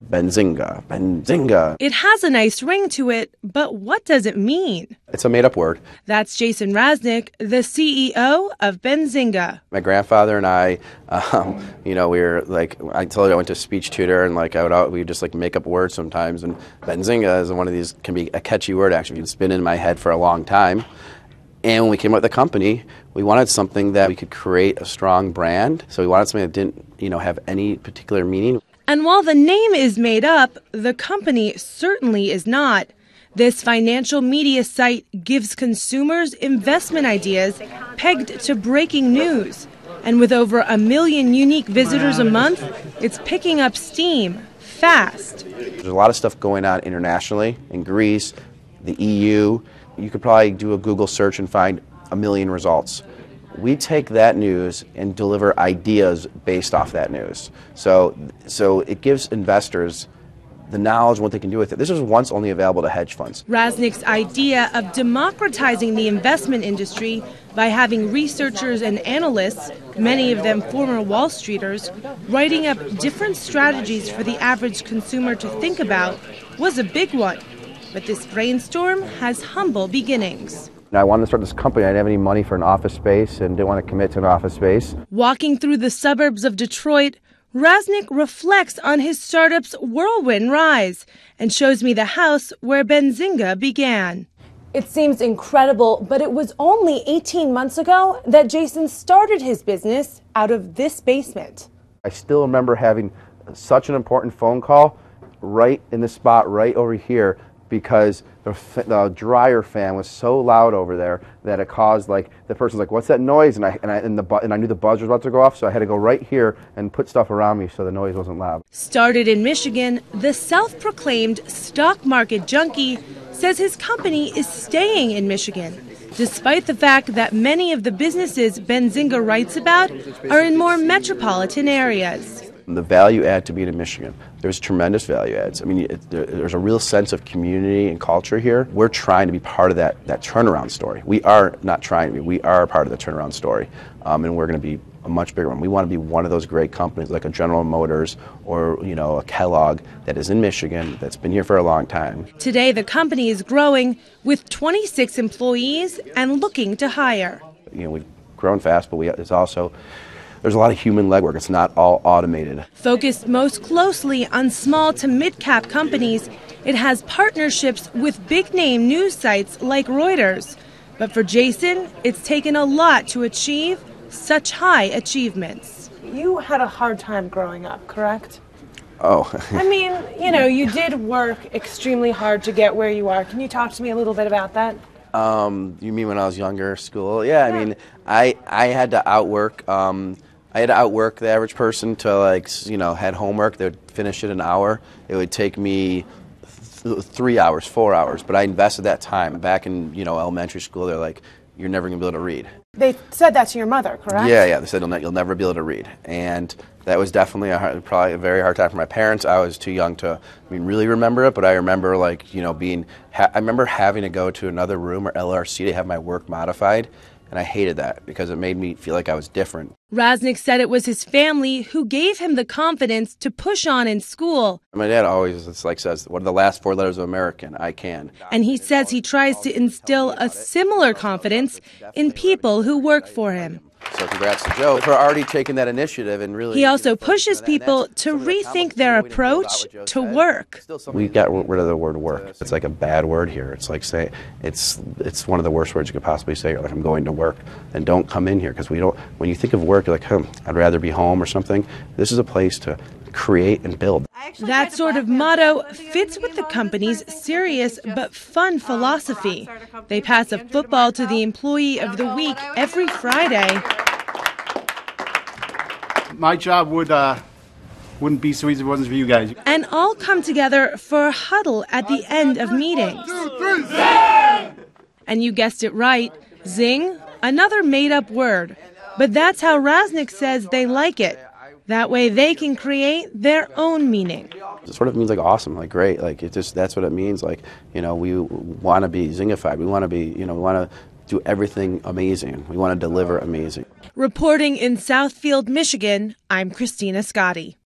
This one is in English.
Benzinga, Benzinga. It has a nice ring to it, but what does it mean? It's a made-up word. That's Jason Raznick, the CEO of Benzinga. My grandfather and I, we were like, I told you I went to a speech tutor, and we would just like make up words sometimes. And Benzinga is one of these, can be a catchy word actually. It's been in my head for a long time. And when we came up with the company, we wanted something that we could create a strong brand. So we wanted something that didn't, have any particular meaning. And while the name is made up, the company certainly is not. This financial media site gives consumers investment ideas pegged to breaking news. And with over 1 million unique visitors a month, it's picking up steam fast. There's a lot of stuff going on internationally, in Greece, the EU. You could probably do a Google search and find 1 million results. We take that news and deliver ideas based off that news. So it gives investors the knowledge of what they can do with it. This was once only available to hedge funds. Raznick's idea of democratizing the investment industry by having researchers and analysts, many of them former Wall Streeters, writing up different strategies for the average consumer to think about was a big one. But this brainstorm has humble beginnings. I wanted to start this company. I didn't have any money for an office space and didn't want to commit to an office space. Walking through the suburbs of Detroit, Raznick reflects on his startup's whirlwind rise and shows me the house where Benzinga began. It seems incredible, but it was only 18 months ago that Jason started his business out of this basement. I still remember having such an important phone call right in the spot right over here, because the dryer fan was so loud over there that it caused, the person's like, "What's that noise?" And I knew the buzzer was about to go off, so I had to go right here and put stuff around me so the noise wasn't loud. Started in Michigan, the self-proclaimed stock market junkie says his company is staying in Michigan, despite the fact that many of the businesses Benzinga writes about are in more metropolitan areas. The value add to being in Michigan, there's tremendous value adds. I mean, there's a real sense of community and culture here. We're trying to be part of that turnaround story. We are not trying to be, we are part of the turnaround story. And we're going to be a much bigger one. We want to be one of those great companies like a General Motors or, a Kellogg that is in Michigan, that's been here for a long time. Today, the company is growing with 26 employees and looking to hire. We've grown fast, but there's a lot of human legwork. It's not all automated. Focused most closely on small to mid-cap companies, it has partnerships with big-name news sites like Reuters. But for Jason, it's taken a lot to achieve such high achievements. You had a hard time growing up, correct? Oh. I mean, you did work extremely hard to get where you are. Can you talk to me a little bit about that? You mean when I was younger, school? Yeah, I mean, I had to outwork. I had to outwork the average person to had homework. They would finish it in an hour. It would take me 3 hours, 4 hours, but I invested that time. Back in elementary school, they're like, "You're never gonna be able to read." They said that to your mother, correct? Yeah. They said you'll never be able to read, and that was definitely probably a very hard time for my parents. I was too young to really remember it, but I remember I remember having to go to another room or LRC to have my work modified. And I hated that because it made me feel like I was different. Raznick said it was his family who gave him the confidence to push on in school. My dad always says, "What are the last 4 letters of American? I can." And he says he tries to instill a similar confidence in people who work for him. So congrats to Joe for already taking that initiative and really. He also pushes people to rethink their approach to work. We got rid of the word work. It's like a bad word here. It's like it's one of the worst words you could possibly say. You're like, "I'm going to work," and don't come in here because we don't. When you think of work, you're like, I'd rather be home or something. This is a place to create and build. That sort of motto fits with the company's serious but fun philosophy. They pass a football to the employee of the week every Friday. My job wouldn't be so easy if it wasn't for you guys. And all come together for a huddle at the end of meetings. 1, 2, 3, zing! And you guessed it right, zing, another made-up word. But that's how Raznick says they like it. That way they can create their own meaning. It sort of means awesome, great, that's what it means. We want to be zingified. We want to be, we want to do everything amazing. We want to deliver amazing. Reporting in Southfield, Michigan, I'm Christina Scotti.